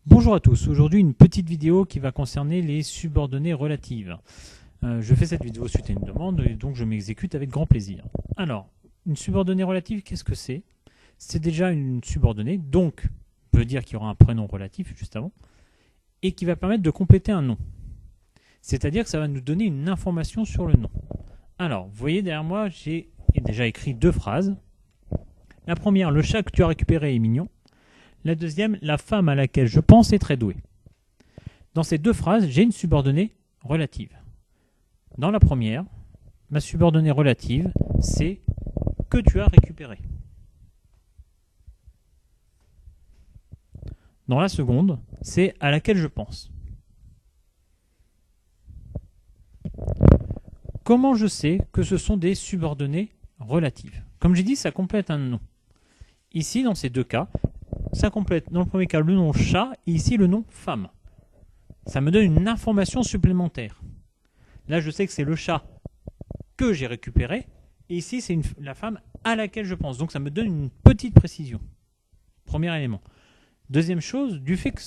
Bonjour à tous, aujourd'hui une petite vidéo qui va concerner les subordonnées relatives. Je fais cette vidéo suite à une demande et donc je m'exécute avec grand plaisir. Alors, une subordonnée relative, qu'est-ce que c'est? C'est déjà une subordonnée, donc on peut dire qu'il y aura un prénom relatif juste avant, et qui va permettre de compléter un nom. C'est-à-dire que ça va nous donner une information sur le nom. Alors, vous voyez derrière moi, j'ai déjà écrit deux phrases. La première, le chat que tu as récupéré est mignon. La deuxième, la femme à laquelle je pense est très douée. Dans ces deux phrases, j'ai une subordonnée relative. Dans la première, ma subordonnée relative, c'est que tu as récupéré. Dans la seconde, c'est à laquelle je pense. Comment je sais que ce sont des subordonnées relatives? Comme j'ai dit, ça complète un nom. Ici, dans ces deux cas, ça complète dans le premier cas le nom chat et ici le nom femme. Ça me donne une information supplémentaire. Là, je sais que c'est le chat que j'ai récupéré et ici, c'est la femme à laquelle je pense. Donc, ça me donne une petite précision. Premier élément. Deuxième chose, du fait que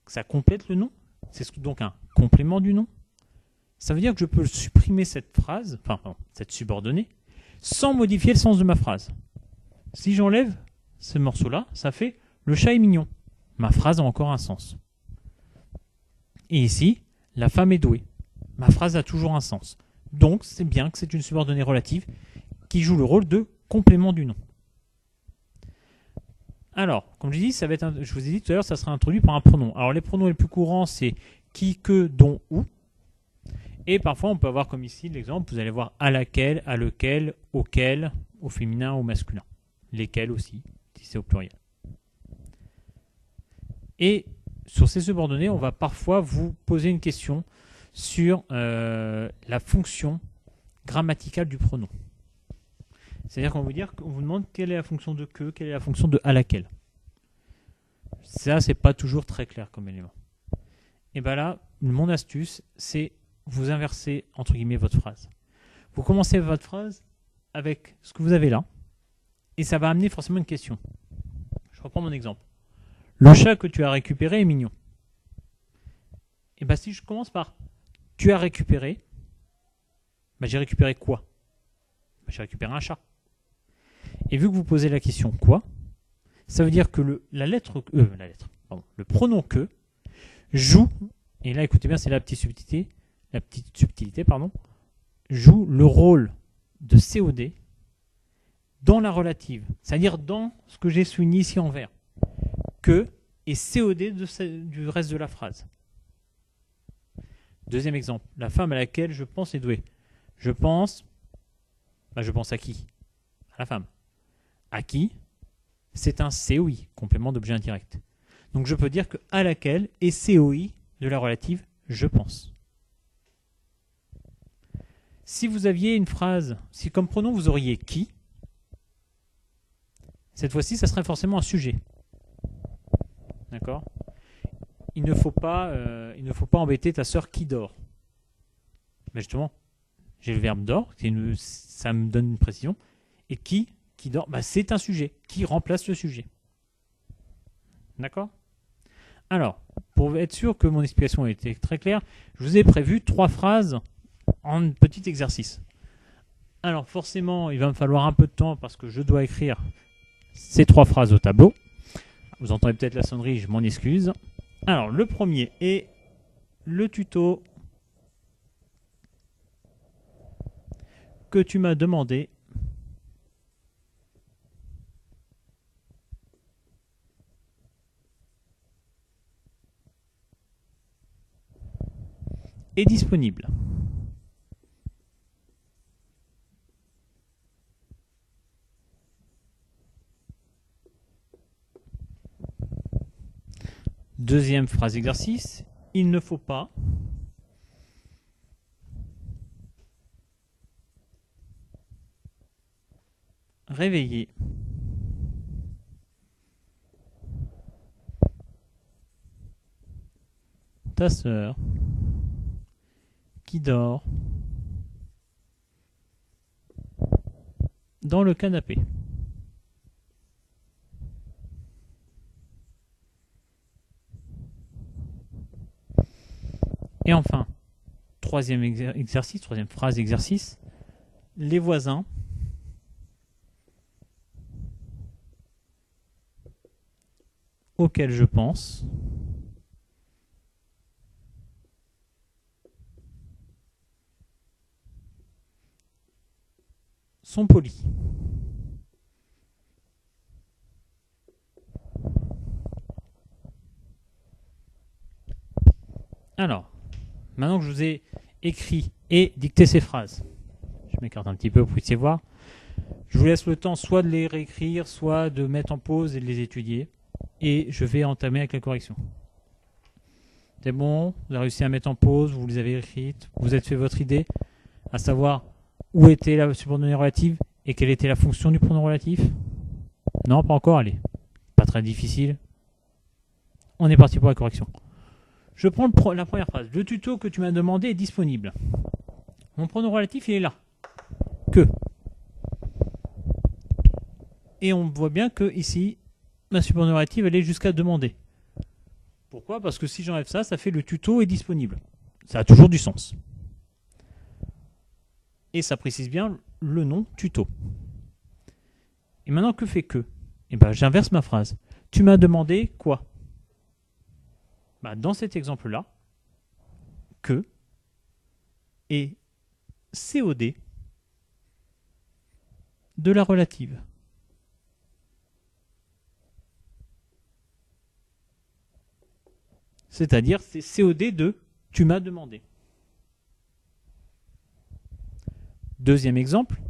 ça complète le nom, c'est donc un complément du nom, ça veut dire que je peux supprimer cette phrase, cette subordonnée, sans modifier le sens de ma phrase. Si j'enlève ce morceau-là, ça fait le chat est mignon. Ma phrase a encore un sens. Et ici, la femme est douée. Ma phrase a toujours un sens. Donc, c'est bien que c'est une subordonnée relative qui joue le rôle de complément du nom. Alors, comme je dis, je vous ai dit tout à l'heure, ça sera introduit par un pronom. Alors, les pronoms les plus courants, c'est qui, que, dont, où. Et parfois, on peut avoir comme ici l'exemple, vous allez voir à laquelle, à lequel, auquel, au féminin, au masculin. Lesquels aussi, si c'est au pluriel. Et sur ces subordonnées, on va parfois vous poser une question sur la fonction grammaticale du pronom. C'est-à-dire qu'on vous demande quelle est la fonction de que, quelle est la fonction de à laquelle. Ça, c'est pas toujours très clair comme élément. Et bien là, mon astuce, c'est vous inverser entre guillemets votre phrase. Vous commencez votre phrase avec ce que vous avez là, et ça va amener forcément une question. Je reprends mon exemple. Le chat que tu as récupéré est mignon. Et bien si je commence par tu as récupéré, j'ai récupéré quoi? J'ai récupéré un chat. Et vu que vous posez la question quoi, ça veut dire que le pronom que joue, et là écoutez bien, c'est la petite subtilité, joue le rôle de COD dans la relative, c'est-à-dire dans ce que j'ai souligné ici en vert. Que et COD du reste de la phrase. Deuxième exemple, la femme à laquelle je pense est douée. Je pense à qui? À la femme. À qui? C'est un COI, complément d'objet indirect. Donc je peux dire que à laquelle est COI de la relative je pense. Si vous aviez une phrase, si comme pronom vous auriez qui, cette fois-ci ça serait forcément un sujet. D'accord? Il ne faut pas embêter ta sœur qui dort. Mais justement, j'ai le verbe dort, ça me donne une précision. Et qui dort, c'est un sujet. Qui remplace le sujet. D'accord? Alors, pour être sûr que mon explication a été très claire, je vous ai prévu 3 phrases en petit exercice. Alors forcément, il va me falloir un peu de temps parce que je dois écrire ces 3 phrases au tableau. Vous entendez peut-être la sonnerie, je m'en excuse. Alors, le premier est le tuto que tu m'as demandé est disponible. Deuxième phrase exercice, il ne faut pas réveiller ta sœur qui dort dans le canapé. Et enfin, troisième exercice, troisième phrase d'exercice, les voisins auxquels je pense sont polis. Alors, maintenant que je vous ai écrit et dicté ces phrases, je m'écarte un petit peu pour que vous puissiez voir. Je vous laisse le temps soit de les réécrire, soit de mettre en pause et de les étudier. Et je vais entamer avec la correction. C'est bon, vous avez réussi à mettre en pause, vous les avez écrites, vous avez fait votre idée, à savoir où était la subordonnée relative et quelle était la fonction du pronom relatif. Non, pas encore, allez. Pas très difficile. On est parti pour la correction. Je prends la première phrase. Le tuto que tu m'as demandé est disponible. Mon pronom relatif, il est là. Que. Et on voit bien que ici, ma subordonnée relative, elle est jusqu'à demander. Pourquoi? Parce que si j'enlève ça, ça fait le tuto est disponible. Ça a toujours du sens. Et ça précise bien le nom tuto. Et maintenant, que fait que? Eh bien, j'inverse ma phrase. Tu m'as demandé quoi? Bah, dans cet exemple-là, que est COD de la relative. C'est-à-dire, c'est COD de tu m'as demandé. Deuxième exemple,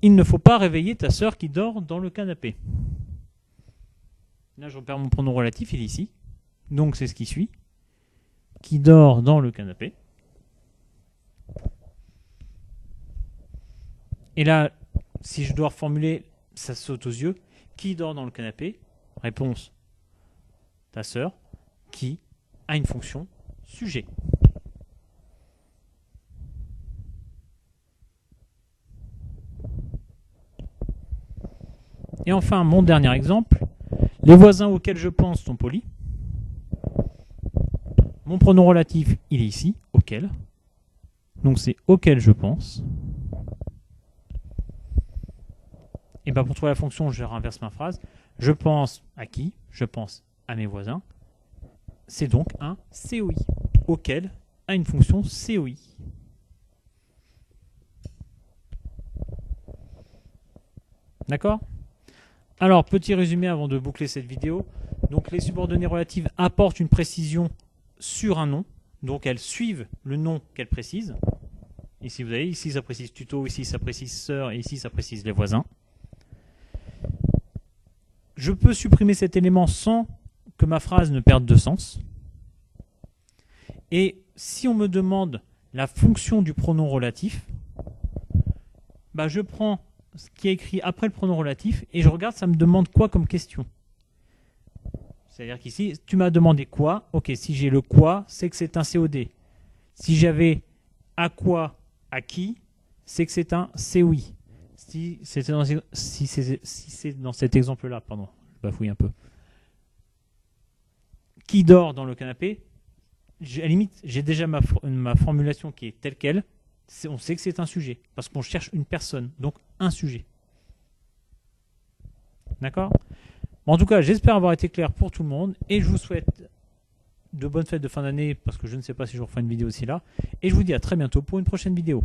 il ne faut pas réveiller ta sœur qui dort dans le canapé. Là, je repère mon pronom relatif, il est ici. Donc, c'est ce qui suit. Qui dort dans le canapé. Et là, si je dois reformuler, ça saute aux yeux. Qui dort dans le canapé? Réponse, ta sœur, qui a une fonction sujet. Et enfin, mon dernier exemple, les voisins auxquels je pense sont polis. Mon pronom relatif, il est ici, auquel. Donc c'est auquel je pense. Et bien pour trouver la fonction, je renverse ma phrase. Je pense à qui? Je pense à mes voisins. C'est donc un COI, auquel a une fonction COI. D'accord? Alors, petit résumé avant de boucler cette vidéo. Donc, les subordonnées relatives apportent une précision sur un nom. Donc, elles suivent le nom qu'elles précisent. Ici, vous avez, ici, ça précise tuto, ici, ça précise sœur, et ici, ça précise les voisins. Je peux supprimer cet élément sans que ma phrase ne perde de sens. Et si on me demande la fonction du pronom relatif, bah je prends ce qui est écrit après le pronom relatif et je regarde ça me demande quoi comme question. C'est-à-dire qu'ici, tu m'as demandé quoi? Ok, si j'ai le quoi, c'est que c'est un COD. Si j'avais à quoi, à qui, c'est que c'est un COI. Si c'est dans cet exemple-là, pardon, je bafouille un peu. Qui dort dans le canapé? À la limite, j'ai déjà ma formulation qui est telle qu'elle. On sait que c'est un sujet, parce qu'on cherche une personne, donc un sujet. D'accord? Bon, en tout cas, j'espère avoir été clair pour tout le monde, et je vous souhaite de bonnes fêtes de fin d'année, parce que je ne sais pas si je referai une vidéo aussi là, et je vous dis à très bientôt pour une prochaine vidéo.